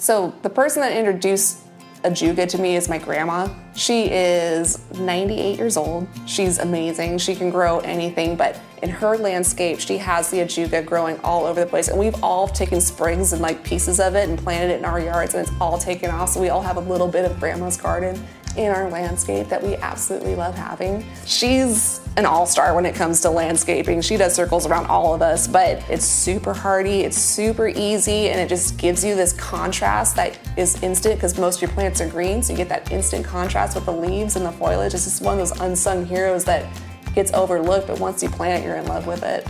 So the person that introduced Ajuga to me is my grandma. She is 98 years old. She's amazing. She can grow anything, but in her landscape, she has the Ajuga growing all over the place. And we've all taken sprigs and like pieces of it and planted it in our yards, and it's all taken off. So we all have a little bit of grandma's garden in our landscape that we absolutely love having. She's an all-star when it comes to landscaping. She does circles around all of us, but it's super hardy, it's super easy, and it just gives you this contrast that is instant because most of your plants are green, so you get that instant contrast with the leaves and the foliage. It's just one of those unsung heroes that gets overlooked, but once you plant it, you're in love with it.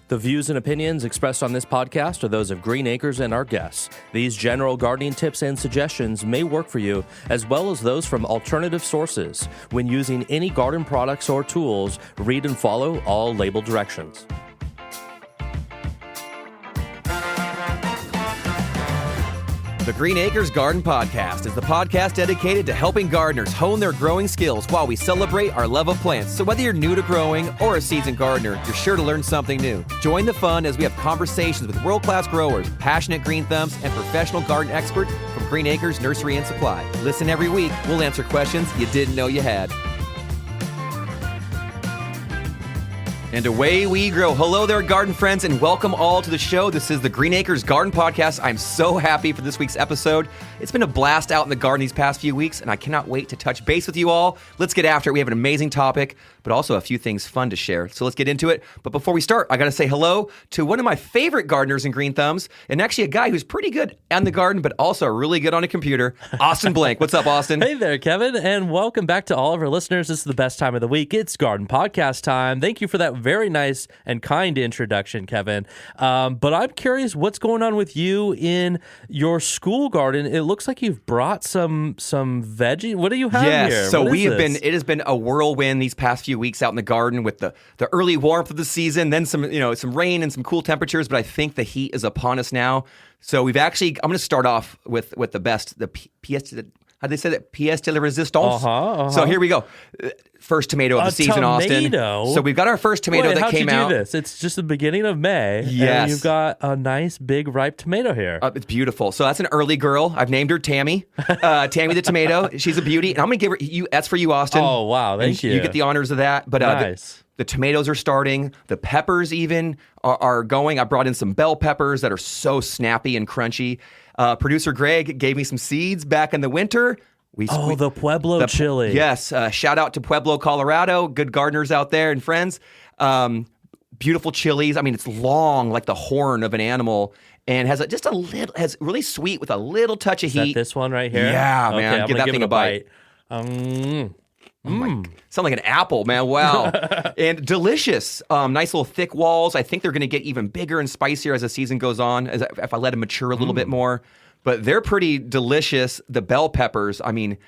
The views and opinions expressed on this podcast are those of Green Acres and our guests. These general gardening tips and suggestions may work for you, as well as those from alternative sources. When using any garden products or tools, read and follow all label directions. The Green Acres Garden Podcast is the podcast dedicated to helping gardeners hone their growing skills while we celebrate our love of plants. So whether you're new to growing or a seasoned gardener, you're sure to learn something new. Join the fun as we have conversations with world-class growers, passionate green thumbs, and professional garden experts from Green Acres Nursery and Supply. Listen every week. We'll answer questions you didn't know you had. And away we grow. Hello there, garden friends, and welcome all to the show. This is the Green Acres Garden Podcast. I'm so happy for this week's episode. It's been a blast out in the garden these past few weeks, and I cannot wait to touch base with you all. Let's get after it. We have an amazing topic, but also a few things fun to share. So let's get into it. But before we start, I got to say hello to one of my favorite gardeners in Green Thumbs, and actually a guy who's pretty good on the garden, but also really good on a computer, Austin Blank. What's up, Austin? Hey there, Kevin, and welcome back to all of our listeners. This is the best time of the week. It's Garden Podcast time. Thank you for that very nice and kind introduction, Kevin. But I'm curious, what's going on with you in your school garden? It looks like you've brought some veggie. What do you have here? Yes, so it has been a whirlwind these past few weeks out in the garden with the early warmth of the season, then some rain and some cool temperatures, but I think the heat is upon us now. So I'm going to start off with the best, the pièce. How do they say that? Pièce de la résistance. So here we go. First tomato of the season, tomato? Austin. So we've got our first tomato that came out. How'd you do this? It's just the beginning of May. Yes. And you've got a nice big ripe tomato here. It's beautiful. So that's an early girl. I've named her Tammy. Tammy the tomato. She's a beauty. And I'm going to give her, that's for you, Austin. Oh, wow. Thank you. You get the honors of that. But nice. The tomatoes are starting. The peppers even are going. I brought in some bell peppers that are so snappy and crunchy. Producer Greg gave me some seeds back in the winter. The Pueblo chili. Yes. Shout out to Pueblo, Colorado. Good gardeners out there and friends. Beautiful chilies. I mean, it's long like the horn of an animal and has has really sweet with a little touch of heat. Is that this one right here? Yeah, okay, man. Give that thing a bite. Sound like an apple, man. Wow. And delicious. Nice little thick walls. I think they're going to get even bigger and spicier as the season goes on, if I let them mature a little bit more. But they're pretty delicious. The bell peppers, I mean,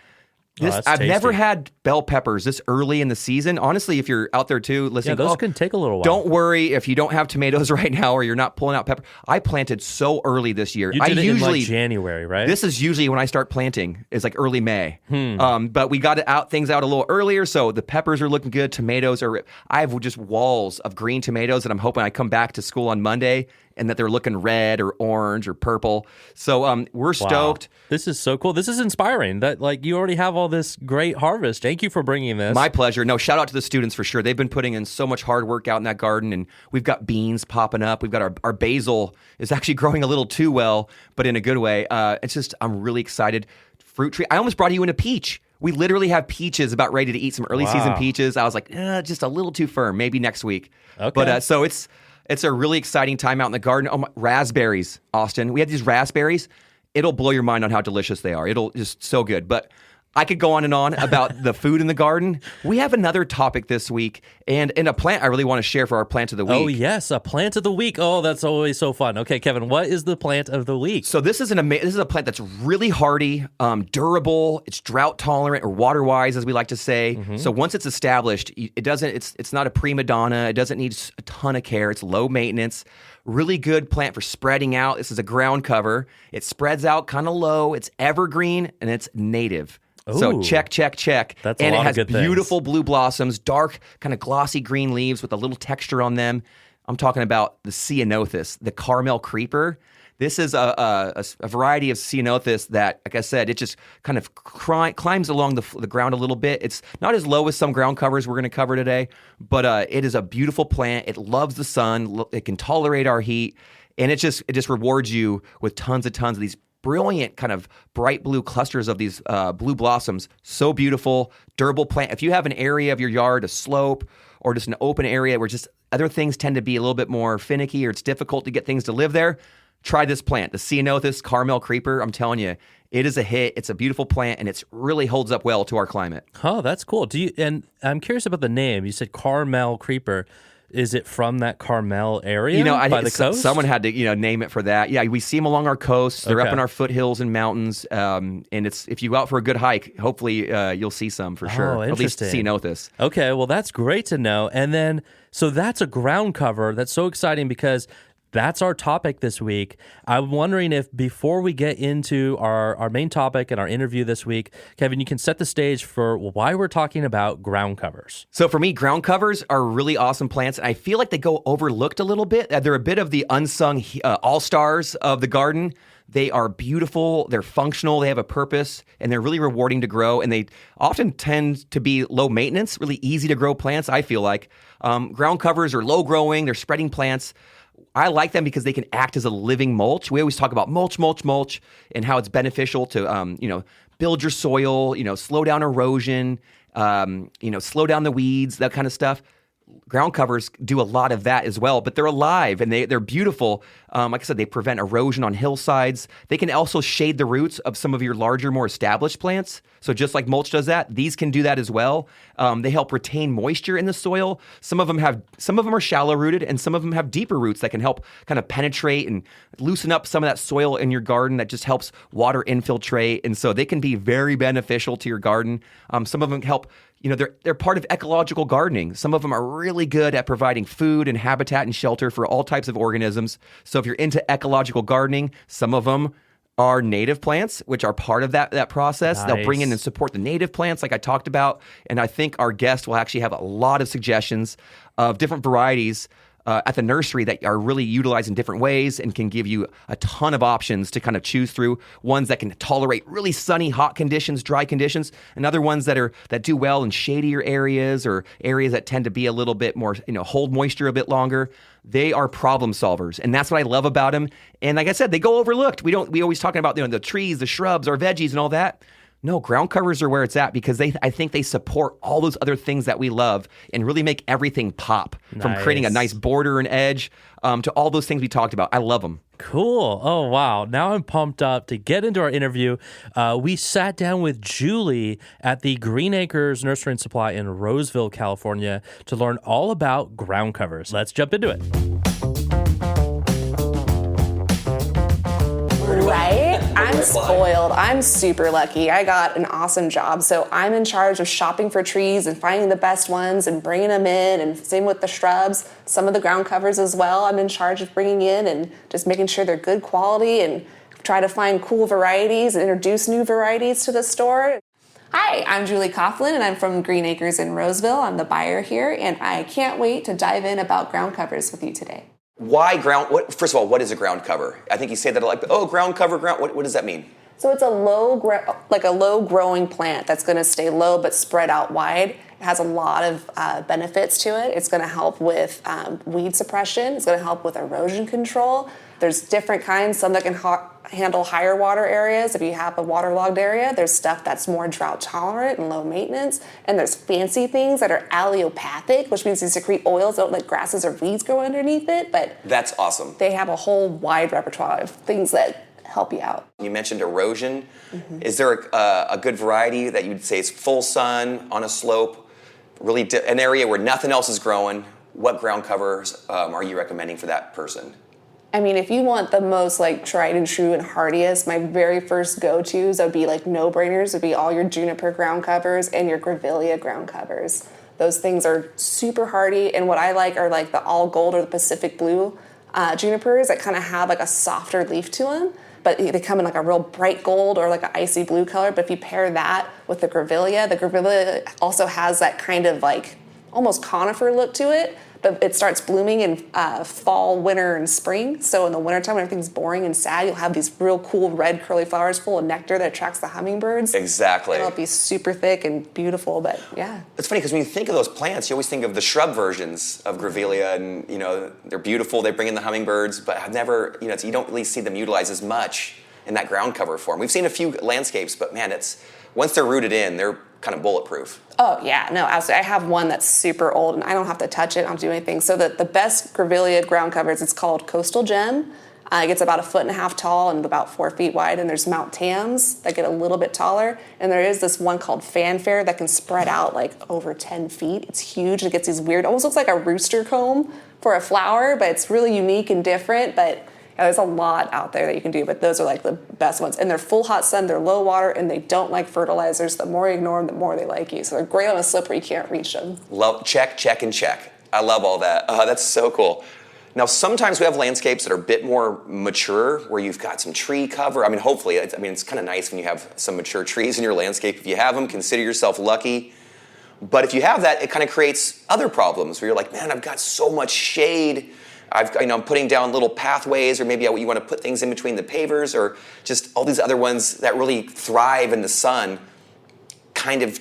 I've never had bell peppers this early in the season. Honestly, if you're out there too, listening, those can take a little while. Don't worry if you don't have tomatoes right now or you're not pulling out pepper. I planted so early this year. You did it in like January, right? This is usually when I start planting. It's like early May. But we got things out a little earlier, so the peppers are looking good. Tomatoes are. I have just walls of green tomatoes, and I'm hoping I come back to school on Monday and that they're looking red or orange or purple. So we're stoked. This is so cool. This is inspiring that you already have all this great harvest. Thank you for bringing this. My pleasure. No, shout out to the students for sure. They've been putting in so much hard work out in that garden, and we've got beans popping up. We've got our basil is actually growing a little too well, but in a good way. It's just, I'm really excited. Fruit tree. I almost brought you in a peach. We literally have peaches about ready to eat, some early season peaches. I was like, just a little too firm. Maybe next week. Okay. But so it's a really exciting time out in the garden. Oh, raspberries, Austin. We have these raspberries. It'll blow your mind on how delicious they are. It'll just so good. But I could go on and on about the food in the garden. We have another topic this week and a plant I really want to share for our plant of the week. Oh, yes, a plant of the week. Oh, that's always so fun. Okay, Kevin, what is the plant of the week? So this is a plant that's really hardy, durable, it's drought tolerant or water wise, as we like to say. Mm-hmm. So once it's established, it's not a prima donna. It doesn't need a ton of care. It's low maintenance. Really good plant for spreading out. This is a ground cover. It spreads out kind of low. It's evergreen and it's native. Ooh. So check. That's and a lot it has of good beautiful things. Blue blossoms, dark, kind of glossy green leaves with a little texture on them. I'm talking about the ceanothus, the Carmel creeper. This is a variety of ceanothus that, like I said, it just kind of climbs along the ground a little bit. It's not as low as some ground covers we're going to cover today, but it is a beautiful plant. It loves the sun. It can tolerate our heat, and it just rewards you with tons of these brilliant kind of bright blue clusters of these blue blossoms. So beautiful, durable plant. If you have an area of your yard, a slope, or just an open area where just other things tend to be a little bit more finicky or it's difficult to get things to live there, try this plant, the Ceanothus Carmel creeper. I'm telling you, it is a hit. It's a beautiful plant, and it really holds up well to our climate. Oh, that's cool. And I'm curious about the name. You said Carmel creeper. Is it from that Carmel area by the coast? Someone had to, name it for that. Yeah, we see them along our coast. They're up in our foothills and mountains. And if you go out for a good hike, hopefully you'll see some for sure. Oh, interesting. At least Ceanothus. Okay, well, that's great to know. And then, so that's a ground cover. That's so exciting because that's our topic this week. I'm wondering if before we get into our main topic and our interview this week, Kevin, you can set the stage for why we're talking about ground covers. So for me, ground covers are really awesome plants. And I feel like they go overlooked a little bit. They're a bit of the unsung all-stars of the garden. They are beautiful, they're functional, they have a purpose, and they're really rewarding to grow. And they often tend to be low maintenance, really easy to grow plants, I feel like. Ground covers are low growing, they're spreading plants. I like them because they can act as a living mulch. We always talk about mulch, and how it's beneficial to, build your soil, slow down erosion, slow down the weeds, that kind of stuff. Ground covers do a lot of that as well, but they're alive and they're beautiful. Like I said, they prevent erosion on hillsides. They can also shade the roots of some of your larger, more established plants. So just like mulch does that, these can do that as well. They help retain moisture in the soil. Some of them are shallow rooted, and some of them have deeper roots that can help kind of penetrate and loosen up some of that soil in your garden that just helps water infiltrate. And so they can be very beneficial to your garden. Some of them help. They're part of ecological gardening. Some of them are really good at providing food and habitat and shelter for all types of organisms. So if you're into ecological gardening, some of them are native plants, which are part of that process. Nice. They'll bring in and support the native plants like I talked about. And I think our guest will actually have a lot of suggestions of different varieties at the nursery that are really utilized in different ways and can give you a ton of options to kind of choose through. Ones that can tolerate really sunny, hot conditions, dry conditions, and other ones that do well in shadier areas or areas that tend to be a little bit more, hold moisture a bit longer. They are problem solvers, and that's what I love about them. And like I said, they go overlooked. We always talking about the trees, the shrubs, our veggies, and all that. No, ground covers are where it's at because I think they support all those other things that we love and really make everything pop. Nice. From creating a nice border and edge to all those things we talked about. I love them. Cool. Oh, wow. Now I'm pumped up to get into our interview. We sat down with Julie at the Green Acres Nursery and Supply in Roseville, California to learn all about ground covers. Let's jump into it. Right? I'm spoiled. I'm super lucky. I got an awesome job. So I'm in charge of shopping for trees and finding the best ones and bringing them in, and same with the shrubs. Some of the ground covers as well I'm in charge of bringing in and just making sure they're good quality and try to find cool varieties and introduce new varieties to the store. Hi, I'm Julie Coughlin, and I'm from Green Acres in Roseville. I'm the buyer here, and I can't wait to dive in about ground covers with you today. Why first of all, what is a ground cover? I think you say that like, ground cover, what does that mean? So it's a low growing plant that's going to stay low but spread out wide. It has a lot of benefits to it. It's going to help with weed suppression. It's going to help with erosion control. There's different kinds, some that can handle higher water areas. If you have a waterlogged area, there's stuff that's more drought tolerant and low maintenance. And there's fancy things that are allelopathic, which means they secrete oils, don't let grasses or weeds grow underneath it. But that's awesome. They have a whole wide repertoire of things that help you out. You mentioned erosion. Mm-hmm. Is there a good variety that you'd say is full sun on a slope, really an area where nothing else is growing? What ground covers are you recommending for that person? I mean, if you want the most tried and true and hardiest, my very first go-tos would be no-brainers would be all your juniper ground covers and your grevillea ground covers. Those things are super hardy, and what I like are the all gold or the Pacific blue junipers that kind of have a softer leaf to them, but they come in a real bright gold or an icy blue color. But if you pair that with the grevillea also has that kind of almost conifer look to it, But it starts blooming in fall, winter, and spring. So in the wintertime, when everything's boring and sad, you'll have these real cool red curly flowers full of nectar that attracts the hummingbirds. Exactly. And it'll be super thick and beautiful, but yeah. It's funny because when you think of those plants, you always think of the shrub versions of Grevillea, and they're beautiful. They bring in the hummingbirds, but I've never, you don't really see them utilized as much in that ground cover form. We've seen a few landscapes, but man, once they're rooted in, they're kind of bulletproof. Oh yeah, no, absolutely. I have one that's super old, and I don't have to touch it. I don't have to do anything. So the best Grevillea ground covers, it's called Coastal Gem. It gets about 1.5 feet tall and about 4 feet wide. And there's Mount Tams that get a little bit taller. And there is this one called Fanfare that can spread out like over 10 feet. It's huge. It gets these weird, almost looks like a rooster comb for a flower, but it's really unique and different. But there's a lot out there that you can do, but those are like the best ones. And they're full hot sun, they're low water, and they don't like fertilizers. The more you ignore them, the more they like you. So they're great on a slope where you can't reach them. Love, check, and check. I love all that. That's so cool. Now, sometimes we have landscapes that are a bit more mature, where you've got some tree cover. I mean, hopefully, it's kind of nice when you have some mature trees in your landscape. If you have them, consider yourself lucky. But if you have that, it kind of creates other problems where you're like, man, I've got so much shade. I'm putting down little pathways, or maybe you want to put things in between the pavers, or just all these other ones that really thrive in the sun. Kind of,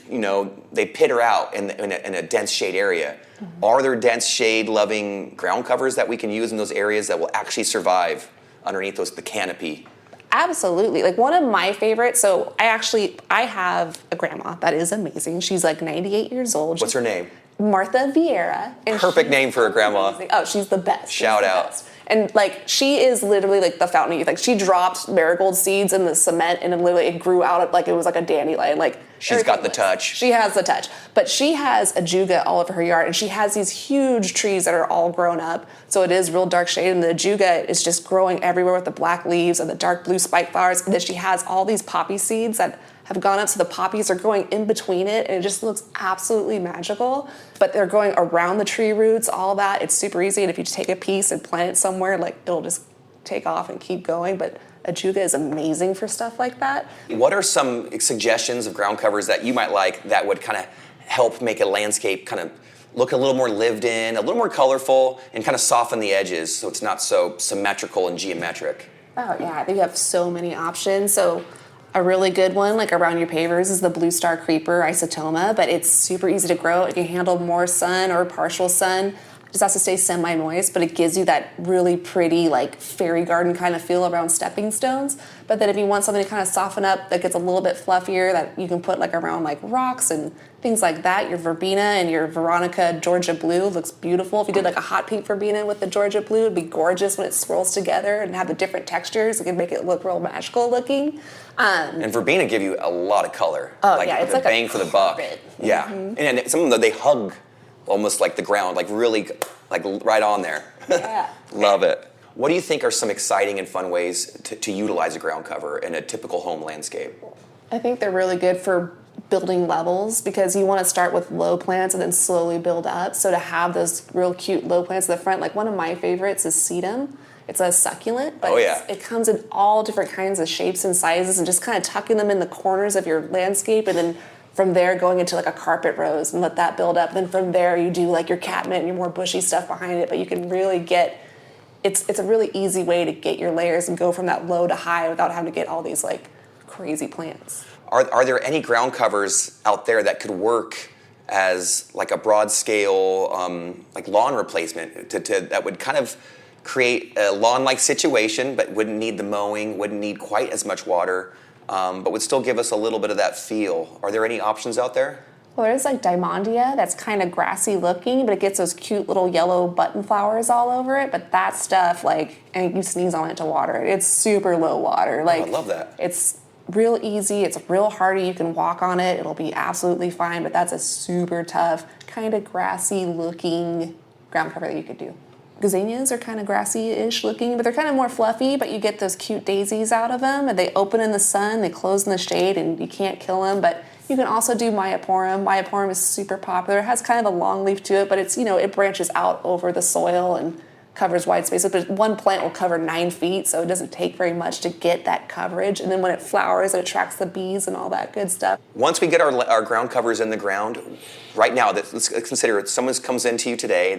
they pitter out in a dense shade area. Mm-hmm. Are there dense shade-loving ground covers that we can use in those areas that will actually survive underneath the canopy? Absolutely. Like one of my favorites, so I have a grandma that is amazing. She's like 98 years old. What's her name? Martha Vieira. Perfect name for a grandma. Amazing. Oh, she's the best. Shout out. And she is literally like the fountain of youth. Like she dropped marigold seeds in the cement, and literally it grew out like it was like a dandelion. Like she's got the touch. She has the touch. But she has ajuga all over her yard, and she has these huge trees that are all grown up. So it is real dark shade, and the ajuga is just growing everywhere with the black leaves and the dark blue spike flowers. And then she has all these poppy seeds that have gone up, so the poppies are growing in between it, and it just looks absolutely magical. But they're going around the tree roots, all that. It's super easy, and if you just take a piece and plant it somewhere, it'll just take off and keep going. But ajuga is amazing for stuff like that. What are some suggestions of ground covers that you might like that would kind of help make a landscape kind of look a little more lived in, a little more colorful, and kind of soften the edges so it's not so symmetrical and geometric? Oh yeah, I think you have so many options. So a really good one, like around your pavers, is the Blue Star Creeper Isotoma, but it's super easy to grow. It can handle more sun or partial sun. It just has to stay semi-moist, but it gives you that really pretty, like fairy garden kind of feel around stepping stones. But then if you want something to kind of soften up that gets a little bit fluffier, that you can put like around like rocks and things like that, your verbena and your Veronica Georgia Blue looks beautiful. If you did like a hot pink verbena with the Georgia Blue, it'd be gorgeous when it swirls together and have the different textures. It can make it look real magical looking. And verbena give you a lot of color. Oh yeah, it's like bang a for the buck. Yeah, mm-hmm. And some of them they hug almost like the ground, like really, like right on there. Yeah. Love it. What do you think are some exciting and fun ways to utilize a ground cover in a typical home landscape? I think they're really good for building levels, because you want to start with low plants and then slowly build up. So to have those real cute low plants in the front, like one of my favorites is sedum. It's a succulent, but it comes in all different kinds of shapes and sizes, and just kind of tucking them in the corners of your landscape, and then from there going into like a carpet rose and let that build up. And then from there you do like your catmint and your more bushy stuff behind it, but you can really get, it's a really easy way to get your layers and go from that low to high without having to get all these like crazy plants. Are there any ground covers out there that could work as like a broad scale like lawn replacement that would kind of create a lawn-like situation, but wouldn't need the mowing, wouldn't need quite as much water, but would still give us a little bit of that feel? Are there any options out there? Well, there's like Diamondia that's kind of grassy looking, but it gets those cute little yellow button flowers all over it. But that stuff, and you sneeze on it to water it. It's super low water. I love that. It's real easy. It's real hardy. You can walk on it. It'll be absolutely fine. But that's a super tough, kind of grassy looking ground cover that you could do. Gazanias are kind of grassy-ish looking, but they're kind of more fluffy, but you get those cute daisies out of them, and they open in the sun, they close in the shade, and you can't kill them. But you can also do Myoporum. Myoporum is super popular. It has kind of a long leaf to it, but it's, it branches out over the soil and covers wide spaces, but one plant will cover 9 feet, so it doesn't take very much to get that coverage. And then when it flowers, it attracts the bees and all that good stuff. Once we get our ground covers in the ground, right now, let's consider it. Someone comes into you today,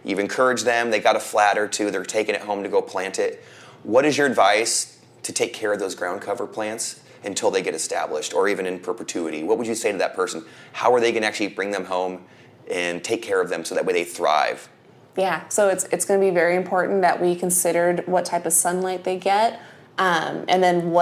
you've encouraged them, they got a flat or two, they're taking it home to go plant it. What is your advice to take care of those ground cover plants until they get established, or even in perpetuity? What would you say to that person? How are they going to actually bring them home and take care of them so that way they thrive? Yeah, so it's going to be very important that we considered what type of sunlight they get, and then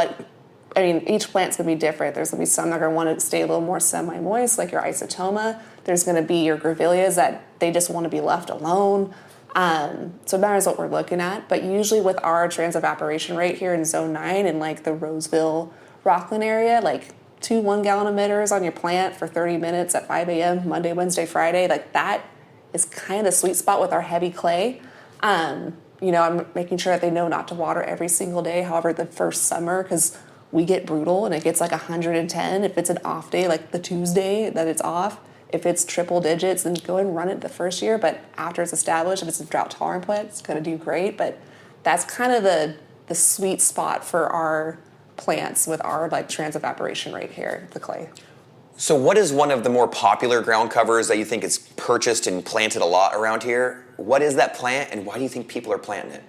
each plant's going to be different. There's going to be some that are going to want to stay a little more semi-moist, like your isotoma. There's going to be your grevilleas that they just want to be left alone. So that is what we're looking at. But usually with our transevaporation rate here in Zone 9 in like the Roseville, Rockland area, like 2 1-gallon emitters on your plant for 30 minutes at 5 a.m. Monday, Wednesday, Friday, like that is kind of the sweet spot with our heavy clay. I'm making sure that they know not to water every single day. However, the first summer, because we get brutal and it gets like 110 if it's an off day, like the Tuesday that it's off. If it's triple digits, then go ahead and run it the first year. But after it's established, if it's a drought tolerant plant, it's going to do great. But that's kind of the sweet spot for our plants with our like transevaporation rate here, the clay. So what is one of the more popular ground covers that you think is purchased and planted a lot around here? What is that plant, and why do you think people are planting it?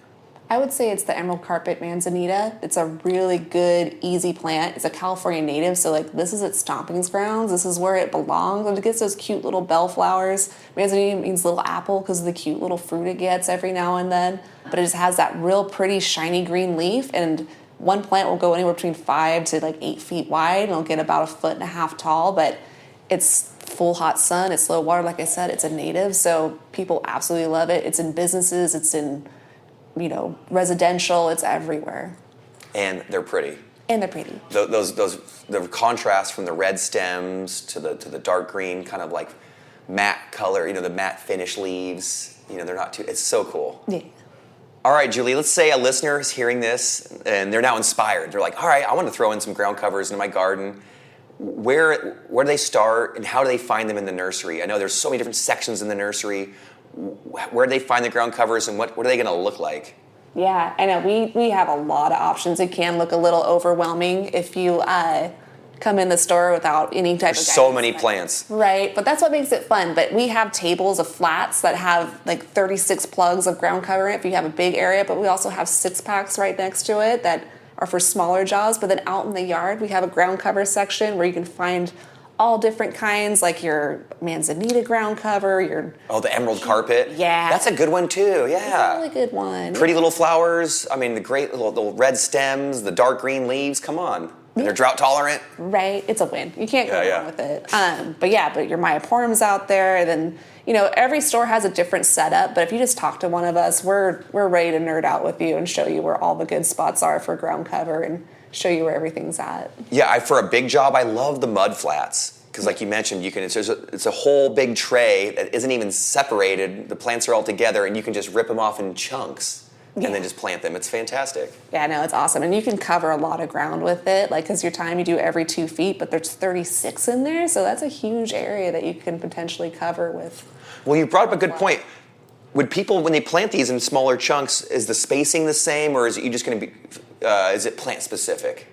I would say it's the emerald carpet manzanita. It's a really good, easy plant. It's a California native, so like this is its stomping grounds. This is where it belongs, and it gets those cute little bellflowers. Manzanita means little apple because of the cute little fruit it gets every now and then. But it just has that real pretty shiny green leaf, and one plant will go anywhere between 5 to like 8 feet wide, and it'll get about 1.5 feet tall, but it's full hot sun, it's low water, like I said, it's a native, so people absolutely love it. It's in businesses, it's in residential, it's everywhere. And they're pretty. And they're pretty. The contrast from the red stems to the dark green, kind of like matte color, the matte finish leaves, they're not too, it's so cool. Yeah. All right, Julie, let's say a listener is hearing this and they're now inspired. They're like, all right, I want to throw in some ground covers into my garden. Where do they start, and how do they find them in the nursery? I know there's so many different sections in the nursery. Where do they find the ground covers, and what are they going to look like? Yeah, I know. We have a lot of options. It can look a little overwhelming if you come in the store without any type of guidance. So many plants. Right, but that's what makes it fun. But we have tables of flats that have like 36 plugs of ground cover in it if you have a big area, but we also have 6-packs right next to it that are for smaller jobs. But then out in the yard, we have a ground cover section where you can find all different kinds, like your manzanita ground cover, the emerald carpet. Yeah. That's a good one too, yeah. That's a really good one. Pretty little flowers, the great little red stems, the dark green leaves, come on. And they're drought tolerant. Right, it's a win. You can't go wrong with it. But your myoporum's out there, and then every store has a different setup. But if you just talk to one of us, we're ready to nerd out with you and show you where all the good spots are for ground cover and show you where everything's at. Yeah, for a big job, I love the mud flats because, like you mentioned, it's a whole big tray that isn't even separated. The plants are all together, and you can just rip them off in chunks. And then just plant them. It's fantastic. Yeah, no, it's awesome. And you can cover a lot of ground with it, because your time you do every 2 feet, but there's 36 in there, so that's a huge area that you can potentially cover with. Well, you brought up a good point. Would people, when they plant these in smaller chunks, is the spacing the same, or is it just going to be, is it plant specific?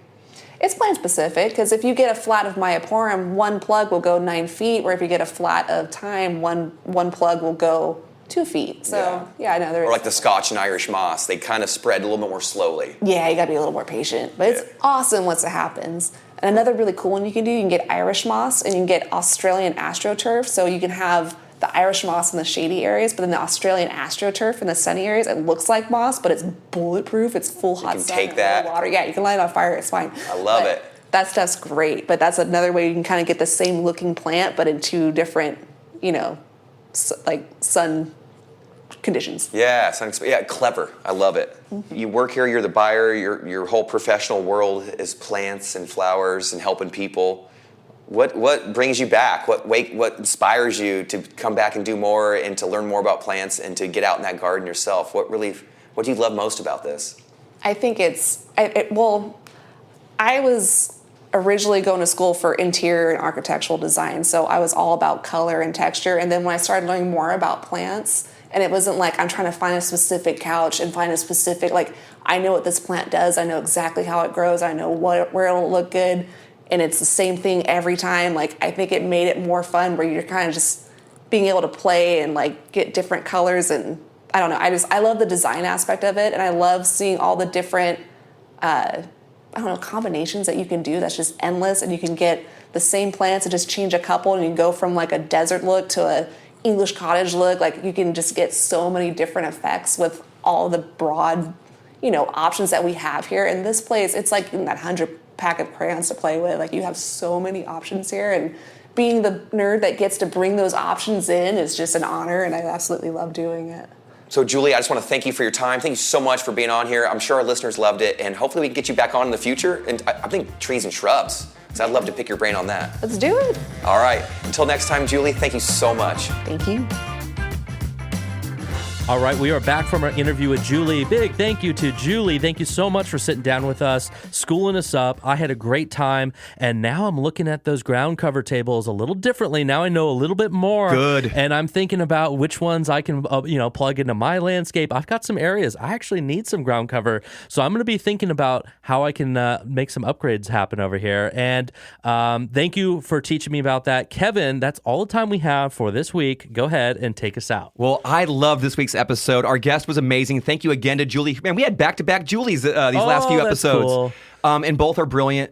It's plant specific, because if you get a flat of myoporum, one plug will go 9 feet, or if you get a flat of thyme, one plug will go 2 feet. So, I know. Or like the Scotch and Irish moss, they kind of spread a little bit more slowly. Yeah, you got to be a little more patient. But it's awesome once it happens. And another really cool one you can do, you can get Irish moss and you can get Australian astroturf. So you can have the Irish moss in the shady areas, but then the Australian astroturf in the sunny areas, it looks like moss, but it's bulletproof. It's full hot sun. You can take that. Water. Yeah, you can light it on fire. It's fine. I love it. That stuff's great. But that's another way you can kind of get the same looking plant, but in 2 different, sun conditions. Yeah, clever. I love it. Mm-hmm. You work here, you're the buyer, your whole professional world is plants and flowers and helping people. What brings you back? What inspires you to come back and do more and to learn more about plants and to get out in that garden yourself? What do you love most about this? I think I was originally going to school for interior and architectural design, so I was all about color and texture. And then when I started learning more about plants And it wasn't like I'm trying to find a specific couch and find a specific, like, I know what this plant does. I know exactly how it grows. I know where it'll look good. And it's the same thing every time. Like, I think it made it more fun where you're kind of just being able to play and like get different colors. And I don't know, I love the design aspect of it. And I love seeing all the different, combinations that you can do. That's just endless. And you can get the same plants and just change a couple, and you can go from like a desert look to a English cottage look. Like, you can just get so many different effects with all the broad, options that we have here. In this place, it's like in that 100-pack of crayons to play with. Like, you have so many options here, and being the nerd that gets to bring those options in is just an honor, and I absolutely love doing it. So, Julie, I just want to thank you for your time. Thank you so much for being on here. I'm sure our listeners loved it, and hopefully we can get you back on in the future. And I think trees and shrubs, because I'd love to pick your brain on that. Let's do it. All right. Until next time, Julie, thank you so much. Thank you. All right, we are back from our interview with Julie. Big thank you to Julie. Thank you so much for sitting down with us, schooling us up. I had a great time, and now I'm looking at those ground cover tables a little differently. Now I know a little bit more. Good. And I'm thinking about which ones I can, plug into my landscape. I've got some areas I actually need some ground cover, so I'm going to be thinking about how I can make some upgrades happen over here. And thank you for teaching me about that. Kevin, that's all the time we have for this week. Go ahead and take us out. Well, I love this week's episode. Our guest was amazing. Thank you again to Julie. Man, we had back-to-back Julies these last few episodes. Cool. And both are brilliant.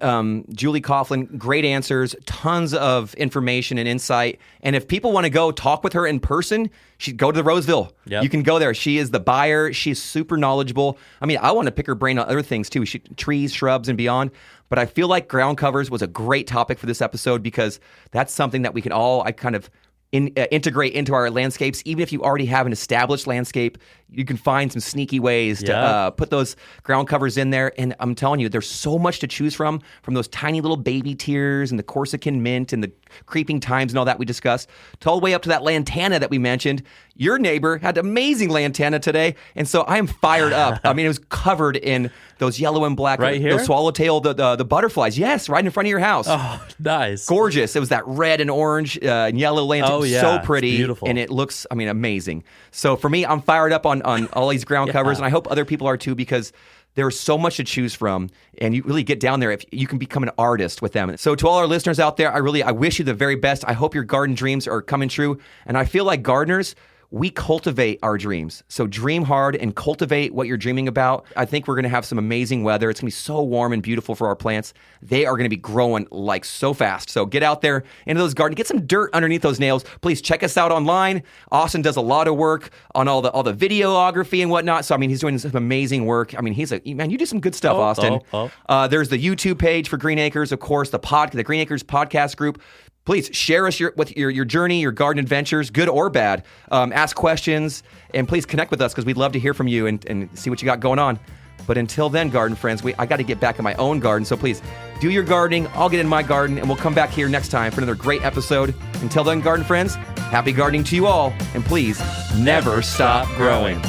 Julie Coughlin, great answers, tons of information and insight. And if people want to go talk with her in person, go to the Roseville. Yep. You can go there. She is the buyer. She's super knowledgeable. I mean, I want to pick her brain on other things too, trees, shrubs, and beyond. But I feel like ground covers was a great topic for this episode because that's something that we can all integrate into our landscapes. Even if you already have an established landscape, you can find some sneaky ways to put those ground covers in there. And I'm telling you, there's so much to choose from those tiny little baby tears and the Corsican mint and the creeping thymes and all that we discussed, to all the way up to that lantana that we mentioned. Your neighbor had amazing lantana today, and so I am fired up. I mean, it was covered in those yellow and black, right here? those swallowtail, the butterflies. Yes, right in front of your house. Oh, nice. Gorgeous. It was that red and orange and yellow lantern. Oh, yeah. So pretty. It's beautiful. And it looks, amazing. So for me, I'm fired up on all these ground covers, and I hope other people are too, because there's so much to choose from, and you really get down there if you can become an artist with them. So to all our listeners out there, I wish you the very best. I hope your garden dreams are coming true. And I feel like gardeners, we cultivate our dreams. So dream hard and cultivate what you're dreaming about. I think we're going to have some amazing weather. It's going to be so warm and beautiful for our plants. They are going to be growing like so fast. So get out there into those gardens. Get some dirt underneath those nails. Please check us out online. Austin does a lot of work on all the videography and whatnot. So, he's doing some amazing work. You do some good stuff, Austin. There's the YouTube page for Green Acres, of course, the Green Acres podcast group. Please share us your journey, your garden adventures, good or bad. Ask questions, and please connect with us because we'd love to hear from you and see what you got going on. But until then, garden friends, I got to get back in my own garden. So please do your gardening. I'll get in my garden, and we'll come back here next time for another great episode. Until then, garden friends, happy gardening to you all, and please never stop growing.